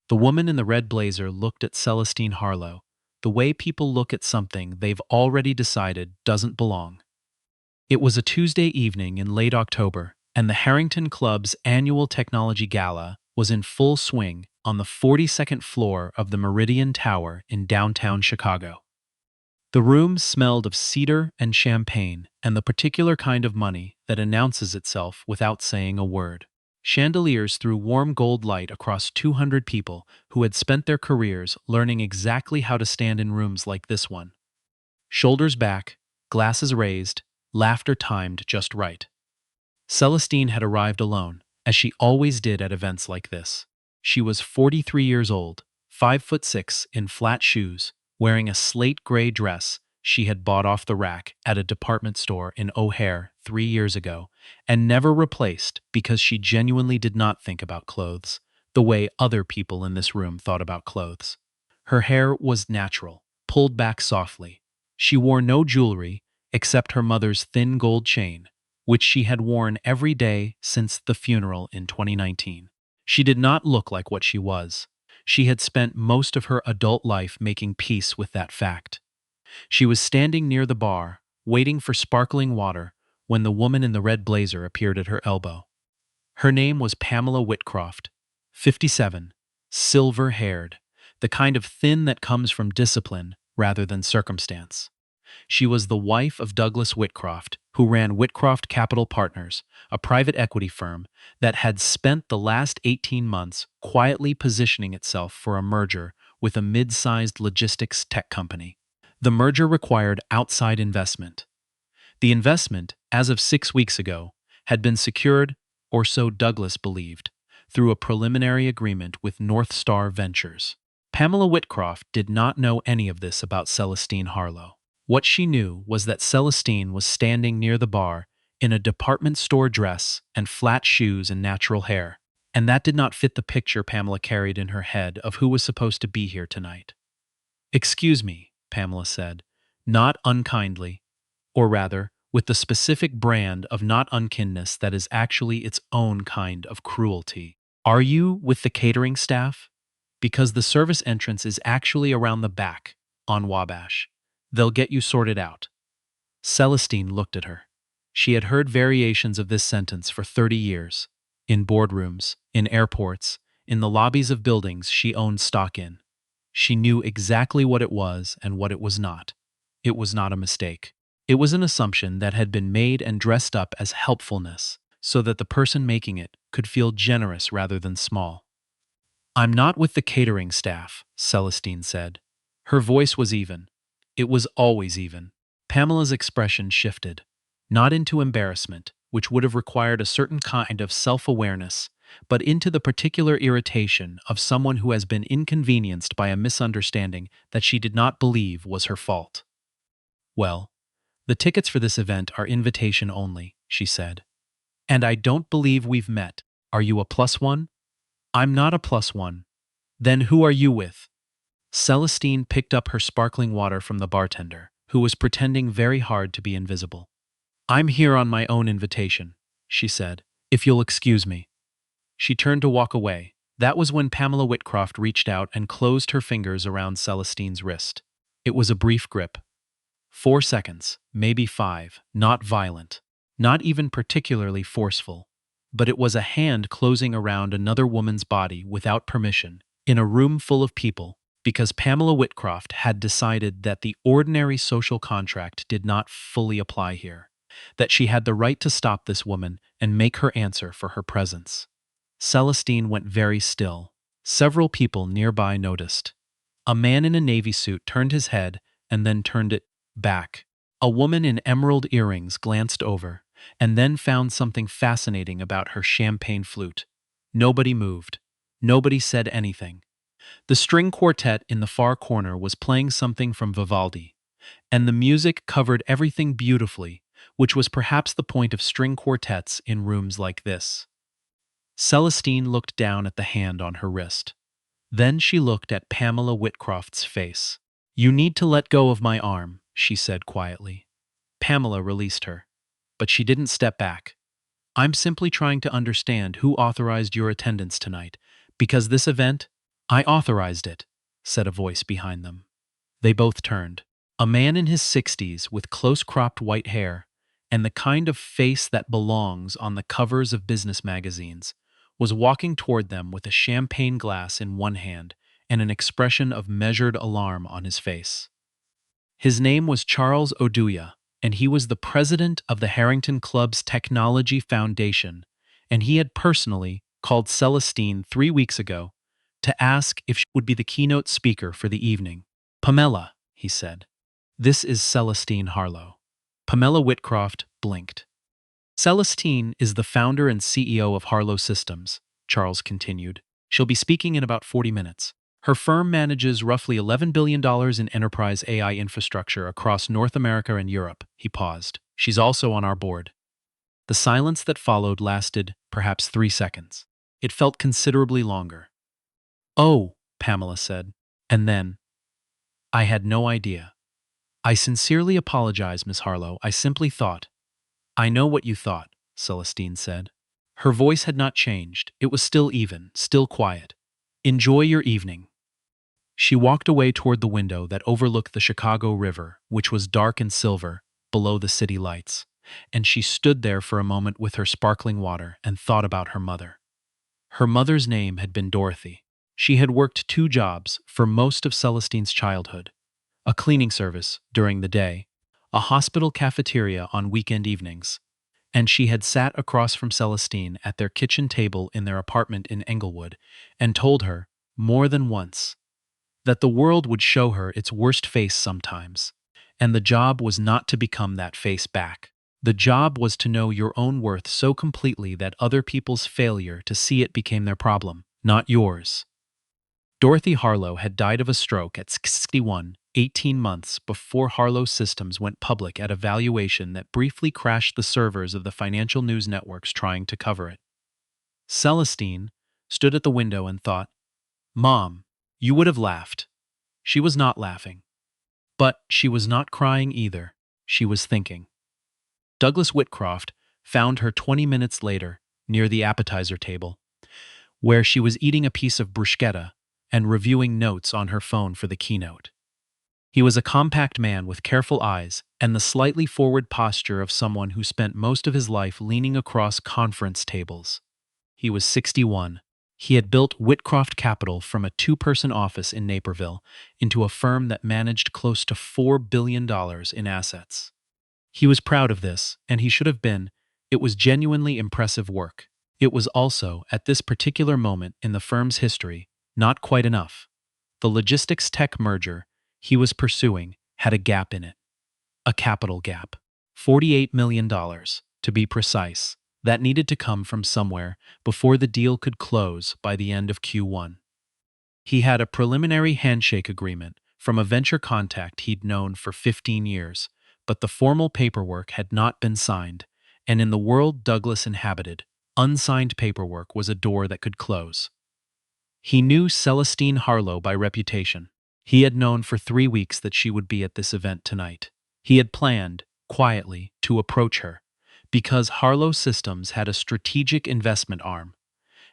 The woman in the red blazer looked at Celestine Harlow, the way people look at something they've already decided doesn't belong. It was a Tuesday evening in late October, and the Harrington Club's annual technology gala was in full swing on the 42nd floor of the Meridian Tower in downtown Chicago. The room smelled of cedar and champagne and the particular kind of money that announces itself without saying a word. Chandeliers threw warm gold light across 200 people who had spent their careers learning exactly how to stand in rooms like this one. Shoulders back, glasses raised, laughter timed just right. Celestine had arrived alone, as she always did at events like this. She was 43 years old, 5'6" in flat shoes, wearing a slate gray dress she had bought off the rack at a department store in O'Hare 3 years ago, and never replaced because she genuinely did not think about clothes the way other people in this room thought about clothes. Her hair was natural, pulled back softly. She wore no jewelry except her mother's thin gold chain, which she had worn every day since the funeral in 2019. She did not look like what she was. She had spent most of her adult life making peace with that fact. She was standing near the bar, waiting for sparkling water, when the woman in the red blazer appeared at her elbow. Her name was Pamela Whitcroft, 57, silver-haired, the kind of thin that comes from discipline rather than circumstance. She was the wife of Douglas Whitcroft, who ran Whitcroft Capital Partners, a private equity firm that had spent the last 18 months quietly positioning itself for a merger with a mid-sized logistics tech company. The merger required outside investment. The investment, as of 6 weeks ago, had been secured, or so Douglas believed, through a preliminary agreement with North Star Ventures. Pamela Whitcroft did not know any of this about Celestine Harlow. What she knew was that Celestine was standing near the bar in a department store dress and flat shoes and natural hair, and that did not fit the picture Pamela carried in her head of who was supposed to be here tonight. "Excuse me," Pamela said, not unkindly, or rather, with the specific brand of not unkindness that is actually its own kind of cruelty. "Are you with the catering staff? Because the service entrance is actually around the back, on Wabash. They'll get you sorted out." Celestine looked at her. She had heard variations of this sentence for 30 years, in boardrooms, in airports, in the lobbies of buildings she owned stock in. She knew exactly what it was and what it was not. It was not a mistake. It was an assumption that had been made and dressed up as helpfulness, so that the person making it could feel generous rather than small. "I'm not with the catering staff," Celestine said. Her voice was even. It was always even. Pamela's expression shifted, not into embarrassment, which would have required a certain kind of self-awareness, but into the particular irritation of someone who has been inconvenienced by a misunderstanding that she did not believe was her fault. "Well, the tickets for this event are invitation only," she said. "And I don't believe we've met. Are you a +1? "I'm not a +1. "Then who are you with?" Celestine picked up her sparkling water from the bartender, who was pretending very hard to be invisible. "I'm here on my own invitation," she said, "if you'll excuse me." She turned to walk away. That was when Pamela Whitcroft reached out and closed her fingers around Celestine's wrist. It was a brief grip. 4 seconds, maybe 5, not violent, not even particularly forceful. But it was a hand closing around another woman's body without permission, in a room full of people, because Pamela Whitcroft had decided that the ordinary social contract did not fully apply here, that she had the right to stop this woman and make her answer for her presence. Celestine went very still. Several people nearby noticed. A man in a navy suit turned his head and then turned it back. A woman in emerald earrings glanced over, and then found something fascinating about her champagne flute. Nobody moved. Nobody said anything. The string quartet in the far corner was playing something from Vivaldi, and the music covered everything beautifully, which was perhaps the point of string quartets in rooms like this. Celestine looked down at the hand on her wrist. Then she looked at Pamela Whitcroft's face. "You need to let go of my arm," she said quietly. Pamela released her, but she didn't step back. "I'm simply trying to understand who authorized your attendance tonight, because this event, I authorized it, said a voice behind them. They both turned. A man in his 60s with close-cropped white hair and the kind of face that belongs on the covers of business magazines was walking toward them with a champagne glass in one hand and an expression of measured alarm on his face. His name was Charles Oduya, and he was the president of the Harrington Club's Technology Foundation, and he had personally called Celestine 3 weeks ago to ask if she would be the keynote speaker for the evening. Pamela, he said. This is Celestine Harlow. Pamela Whitcroft blinked. Celestine is the founder and CEO of Harlow Systems, Charles continued. She'll be speaking in about 40 minutes. Her firm manages roughly $11 billion in enterprise AI infrastructure across North America and Europe. He paused. She's also on our board. The silence that followed lasted perhaps 3 seconds. It felt considerably longer. Oh, Pamela said. And then, I had no idea. I sincerely apologize, Miss Harlow. I simply thought. I know what you thought, Celestine said. Her voice had not changed. It was still even, still quiet. Enjoy your evening. She walked away toward the window that overlooked the Chicago River, which was dark and silver, below the city lights, and she stood there for a moment with her sparkling water and thought about her mother. Her mother's name had been Dorothy. She had worked 2 jobs for most of Celestine's childhood: a cleaning service during the day, a hospital cafeteria on weekend evenings, and she had sat across from Celestine at their kitchen table in their apartment in Englewood and told her, more than once, that the world would show her its worst face sometimes, and the job was not to become that face back. The job was to know your own worth so completely that other people's failure to see it became their problem, not yours. Dorothy Harlow had died of a stroke at 61, 18 months before Harlow Systems went public at a valuation that briefly crashed the servers of the financial news networks trying to cover it. Celestine stood at the window and thought, Mom, you would have laughed. She was not laughing. But she was not crying either. She was thinking. Douglas Whitcroft found her 20 minutes later near the appetizer table, where she was eating a piece of bruschetta and reviewing notes on her phone for the keynote. He was a compact man with careful eyes and the slightly forward posture of someone who spent most of his life leaning across conference tables. He was 61. He had built Whitcroft Capital from a 2-person office in Naperville into a firm that managed close to $4 billion in assets. He was proud of this, and he should have been. It was genuinely impressive work. It was also, at this particular moment in the firm's history, not quite enough. The logistics tech merger he was pursuing had a gap in it. A capital gap. $48 million, to be precise, that needed to come from somewhere before the deal could close by the end of Q1. He had a preliminary handshake agreement from a venture contact he'd known for 15 years, but the formal paperwork had not been signed, and in the world Douglas inhabited, unsigned paperwork was a door that could close. He knew Celestine Harlow by reputation. He had known for 3 weeks that she would be at this event tonight. He had planned, quietly, to approach her, because Harlow Systems had a strategic investment arm,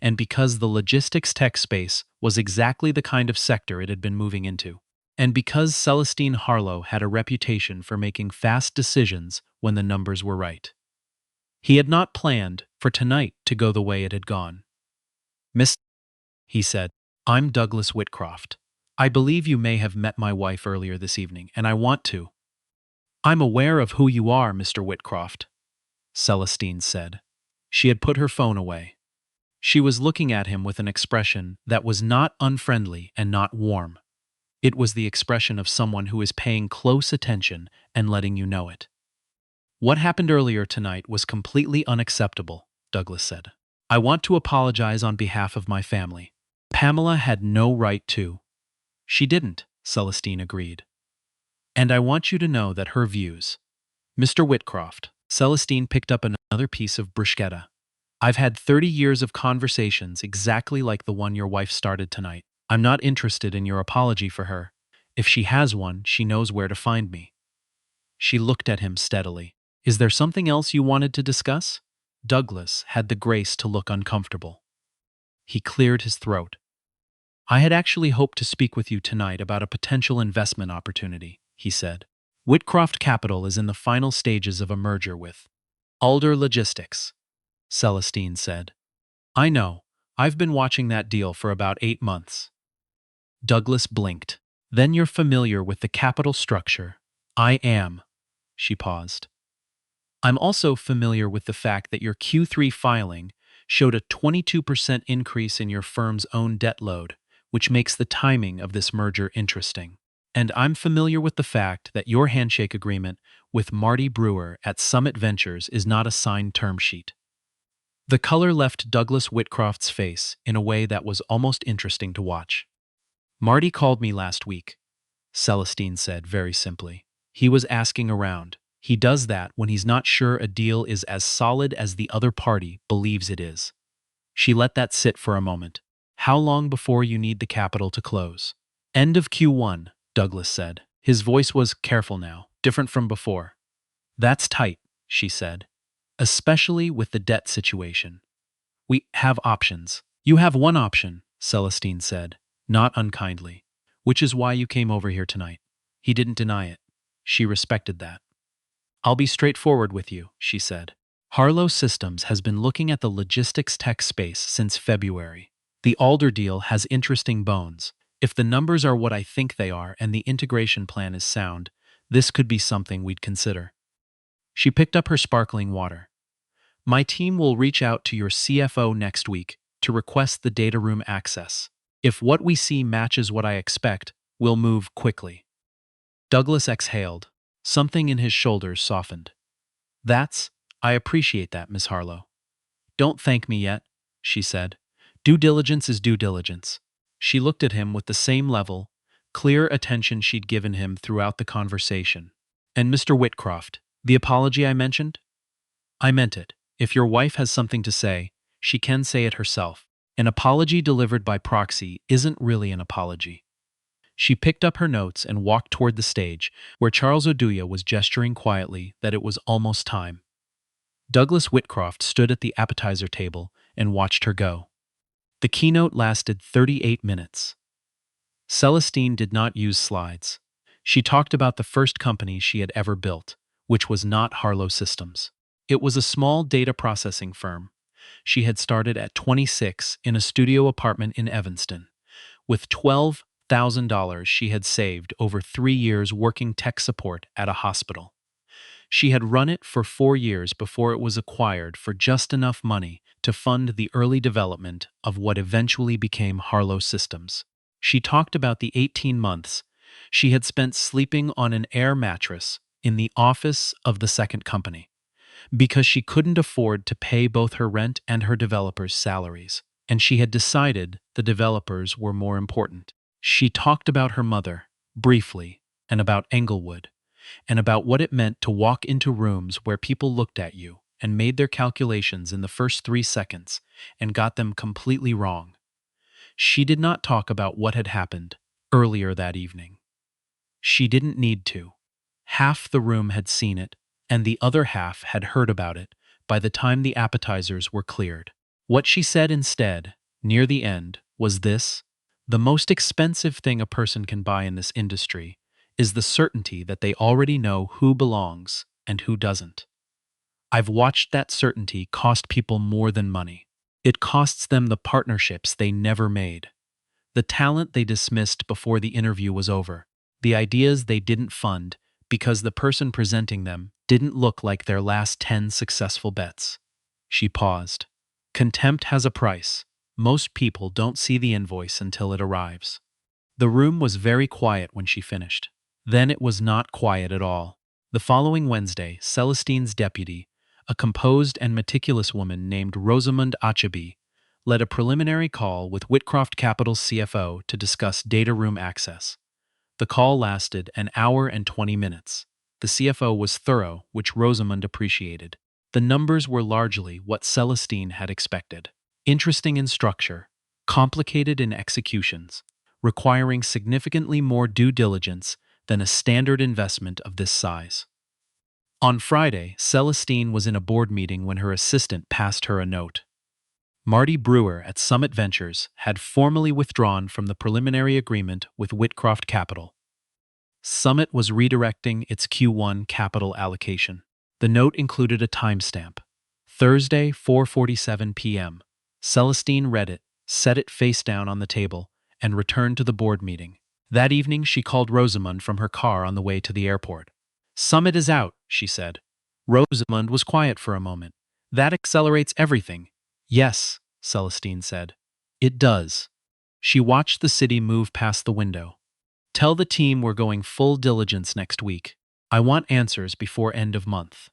and because the logistics tech space was exactly the kind of sector it had been moving into, and because Celestine Harlow had a reputation for making fast decisions when the numbers were right. He had not planned for tonight to go the way it had gone. Miss, he said, I'm Douglas Whitcroft. I believe you may have met my wife earlier this evening, and I want to. I'm aware of who you are, Mr. Whitcroft, Celestine said. She had put her phone away. She was looking at him with an expression that was not unfriendly and not warm. It was the expression of someone who is paying close attention and letting you know it. What happened earlier tonight was completely unacceptable, Douglas said. I want to apologize on behalf of my family. Pamela had no right to. She didn't, Celestine agreed. And I want you to know that her views. Mr. Whitcroft, Celestine picked up another piece of bruschetta. I've had 30 years of conversations exactly like the one your wife started tonight. I'm not interested in your apology for her. If she has one, she knows where to find me. She looked at him steadily. Is there something else you wanted to discuss? Douglas had the grace to look uncomfortable. He cleared his throat. I had actually hoped to speak with you tonight about a potential investment opportunity, he said. Whitcroft Capital is in the final stages of a merger with Alder Logistics, Celestine said. I know. I've been watching that deal for about 8 months. Douglas blinked. Then you're familiar with the capital structure. I am. She paused. I'm also familiar with the fact that your Q3 filing showed a 22% increase in your firm's own debt load, which makes the timing of this merger interesting. And I'm familiar with the fact that your handshake agreement with Marty Brewer at Summit Ventures is not a signed term sheet. The color left Douglas Whitcroft's face in a way that was almost interesting to watch. Marty called me last week, Celestine said very simply. He was asking around. He does that when he's not sure a deal is as solid as the other party believes it is. She let that sit for a moment. How long before you need the capital to close? End of Q1, Douglas said. His voice was careful now, different from before. That's tight, she said, especially with the debt situation. We have options. You have one option, Celestine said, not unkindly, which is why you came over here tonight. He didn't deny it. She respected that. I'll be straightforward with you, she said. Harlow Systems has been looking at the logistics tech space since February. The Alder deal has interesting bones. If the numbers are what I think they are and the integration plan is sound, this could be something we'd consider. She picked up her sparkling water. My team will reach out to your CFO next week to request the data room access. If what we see matches what I expect, we'll move quickly. Douglas exhaled. Something in his shoulders softened. I appreciate that, Miss Harlow. Don't thank me yet, she said. Due diligence is due diligence. She looked at him with the same level, clear attention she'd given him throughout the conversation. And Mr. Whitcroft, the apology I mentioned? I meant it. If your wife has something to say, she can say it herself. An apology delivered by proxy isn't really an apology. She picked up her notes and walked toward the stage, where Charles Oduya was gesturing quietly that it was almost time. Douglas Whitcroft stood at the appetizer table and watched her go. The keynote lasted 38 minutes. Celestine did not use slides. She talked about the first company she had ever built, which was not Harlow Systems. It was a small data processing firm. She had started at 26 in a studio apartment in Evanston. With $12,000 she had saved over 3 years working tech support at a hospital. She had run it for 4 years before it was acquired for just enough money to fund the early development of what eventually became Harlow Systems. She talked about the 18 months she had spent sleeping on an air mattress in the office of the second company, because she couldn't afford to pay both her rent and her developers' salaries, and she had decided the developers were more important. She talked about her mother, briefly, and about Englewood, and about what it meant to walk into rooms where people looked at you and made their calculations in the first 3 seconds and got them completely wrong. She did not talk about what had happened earlier that evening. She didn't need to. Half the room had seen it, and the other half had heard about it by the time the appetizers were cleared. What she said instead, near the end, was this: the most expensive thing a person can buy in this industry is the certainty that they already know who belongs and who doesn't. I've watched that certainty cost people more than money. It costs them the partnerships they never made, the talent they dismissed before the interview was over, the ideas they didn't fund because the person presenting them didn't look like their last 10 successful bets. She paused. Contempt has a price. Most people don't see the invoice until it arrives. The room was very quiet when she finished. Then it was not quiet at all. The following Wednesday, Celestine's deputy, a composed and meticulous woman named Rosamund Achaby, led a preliminary call with Whitcroft Capital's CFO to discuss data room access. The call lasted an hour and 20 minutes. The CFO was thorough, which Rosamund appreciated. The numbers were largely what Celestine had expected. Interesting in structure, complicated in executions, requiring significantly more due diligence than a standard investment of this size. On Friday, Celestine was in a board meeting when her assistant passed her a note. Marty Brewer at Summit Ventures had formally withdrawn from the preliminary agreement with Whitcroft Capital. Summit was redirecting its Q1 capital allocation. The note included a timestamp. Thursday, 4:47 p.m. Celestine read it, set it face down on the table, and returned to the board meeting. That evening, she called Rosamund from her car on the way to the airport. "Summit is out," she said. Rosamund was quiet for a moment. "That accelerates everything." "Yes," Celestine said. "It does." She watched the city move past the window. "Tell the team we're going full diligence next week. I want answers before end of month."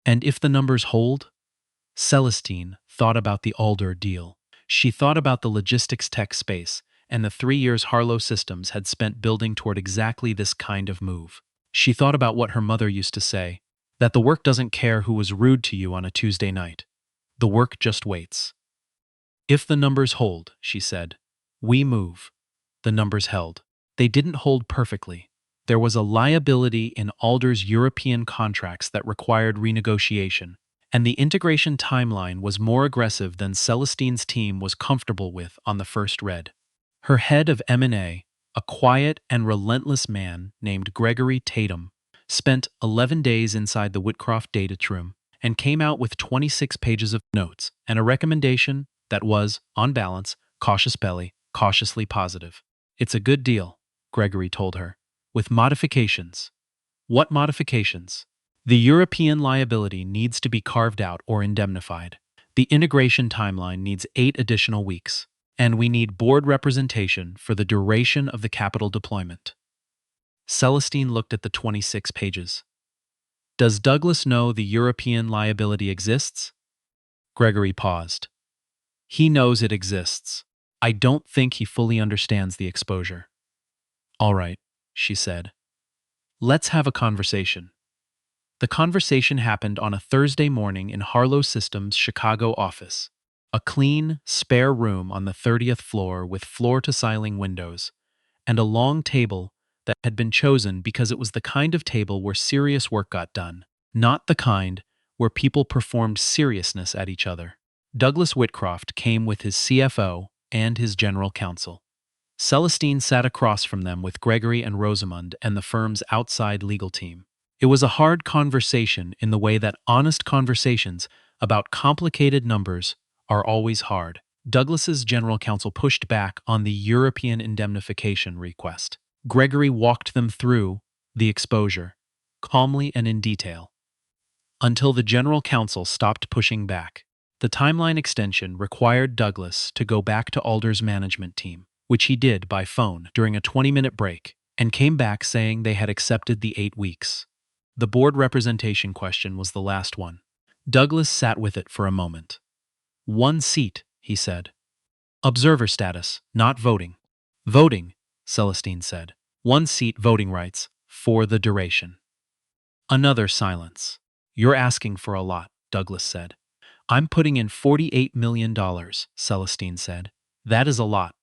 "And if the numbers hold?" Celestine thought about the Alder deal. She thought about the logistics tech space and the 3 years Harlow Systems had spent building toward exactly this kind of move. She thought about what her mother used to say, that the work doesn't care who was rude to you on a Tuesday night. The work just waits. "If the numbers hold," she said, "we move." The numbers held. They didn't hold perfectly. There was a liability in Alder's European contracts that required renegotiation, and the integration timeline was more aggressive than Celestine's team was comfortable with on the first read. Her head of M&A, a quiet and relentless man named Gregory Tatum, spent 11 days inside the Whitcroft data room and came out with 26 pages of notes and a recommendation that was, on balance, cautiously positive. "It's a good deal," Gregory told her, "with modifications." "What modifications?" "The European liability needs to be carved out or indemnified. The integration timeline needs 8 additional weeks. And we need board representation for the duration of the capital deployment." Celestine looked at the 26 pages. "Does Douglas know the European liability exists?" Gregory paused. "He knows it exists. I don't think he fully understands the exposure." "All right," she said. "Let's have a conversation." The conversation happened on a Thursday morning in Harlow Systems' Chicago office. A clean, spare room on the 30th floor with floor-to-ceiling windows, and a long table that had been chosen because it was the kind of table where serious work got done, not the kind where people performed seriousness at each other. Douglas Whitcroft came with his CFO and his general counsel. Celestine sat across from them with Gregory and Rosamund and the firm's outside legal team. It was a hard conversation in the way that honest conversations about complicated numbers are always hard. Douglas's general counsel pushed back on the European indemnification request. Gregory walked them through the exposure, calmly and in detail, until the general counsel stopped pushing back. The timeline extension required Douglas to go back to Alder's management team, which he did by phone during a 20-minute break, and came back saying they had accepted the 8 weeks. The board representation question was the last one. Douglas sat with it for a moment. "1 seat," he said. "Observer status, not voting." "Voting," Celestine said. "1 seat voting rights, for the duration." Another silence. "You're asking for a lot," Douglas said. "I'm putting in $48 million, Celestine said. "That is a lot."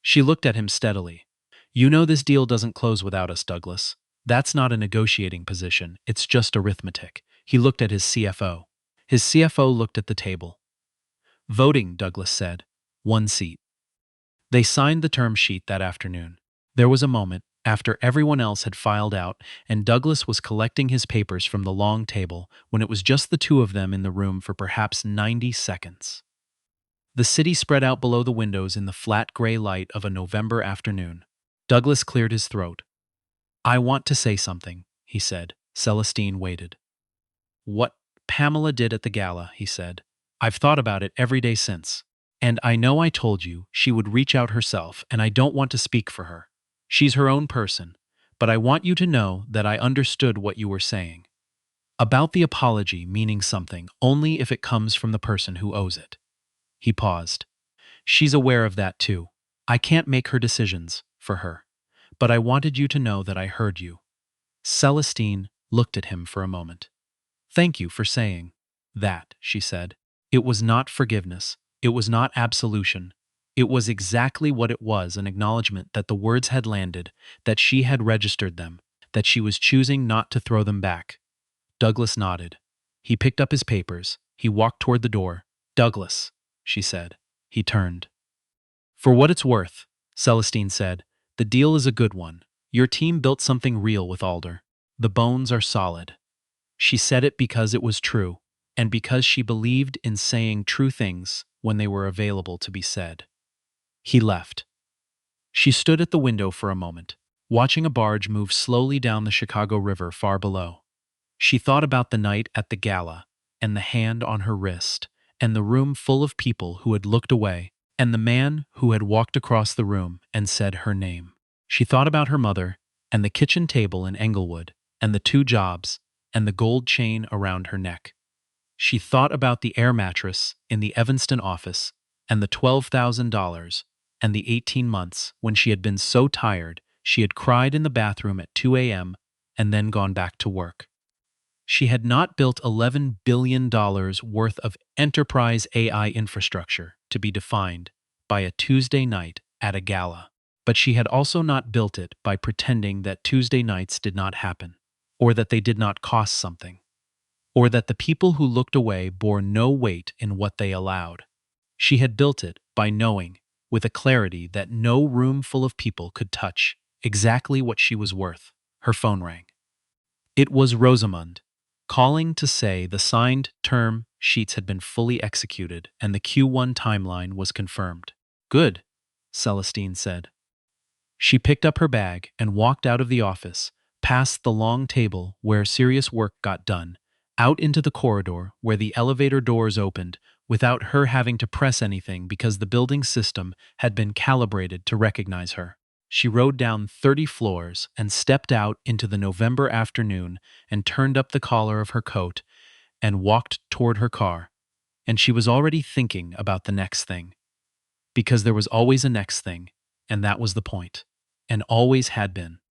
She looked at him steadily. "You know this deal doesn't close without us, Douglas. That's not a negotiating position, it's just arithmetic." He looked at his CFO. His CFO looked at the table. "Voting," Douglas said. 1 seat." They signed the term sheet that afternoon. There was a moment, after everyone else had filed out and Douglas was collecting his papers from the long table, when it was just the two of them in the room for perhaps 90 seconds. The city spread out below the windows in the flat gray light of a November afternoon. Douglas cleared his throat. "I want to say something," he said. Celestine waited. "What Pamela did at the gala," he said. "I've thought about it every day since. And I know I told you she would reach out herself, and I don't want to speak for her. She's her own person. But I want you to know that I understood what you were saying. About the apology meaning something only if it comes from the person who owes it." He paused. "She's aware of that too. I can't make her decisions for her. But I wanted you to know that I heard you." Celestine looked at him for a moment. "Thank you for saying that," she said. It was not forgiveness. It was not absolution. It was exactly what it was, an acknowledgement that the words had landed, that she had registered them, that she was choosing not to throw them back. Douglas nodded. He picked up his papers. He walked toward the door. "Douglas." she said. He turned. For what it's worth, Celestine said, the deal is a good one. Your team built something real with Alder. The bones are solid. She said it because it was true, and because she believed in saying true things when they were available to be said. He left. She stood at the window for a moment, watching a barge move slowly down the Chicago River far below. She thought about the night at the gala, and the hand on her wrist, and the room full of people who had looked away, and the man who had walked across the room and said her name. She thought about her mother, and the kitchen table in Englewood, and the 2 jobs, and the gold chain around her neck. She thought about the air mattress in the Evanston office, and the $12,000, and the 18 months when she had been so tired she had cried in the bathroom at 2 a.m. and then gone back to work. She had not built $11 billion worth of enterprise AI infrastructure to be defined by a Tuesday night at a gala. But she had also not built it by pretending that Tuesday nights did not happen, or that they did not cost something, or that the people who looked away bore no weight in what they allowed. She had built it by knowing, with a clarity that no room full of people could touch, exactly what she was worth. Her phone rang. It was Rosamund, calling to say the signed term sheets had been fully executed and the Q1 timeline was confirmed. Good, Celestine said. She picked up her bag and walked out of the office, past the long table where serious work got done, out into the corridor where the elevator doors opened without her having to press anything because the building system had been calibrated to recognize her. She rode down 30 floors and stepped out into the November afternoon and turned up the collar of her coat and walked toward her car. And she was already thinking about the next thing. Because there was always a next thing, and that was the point. And always had been.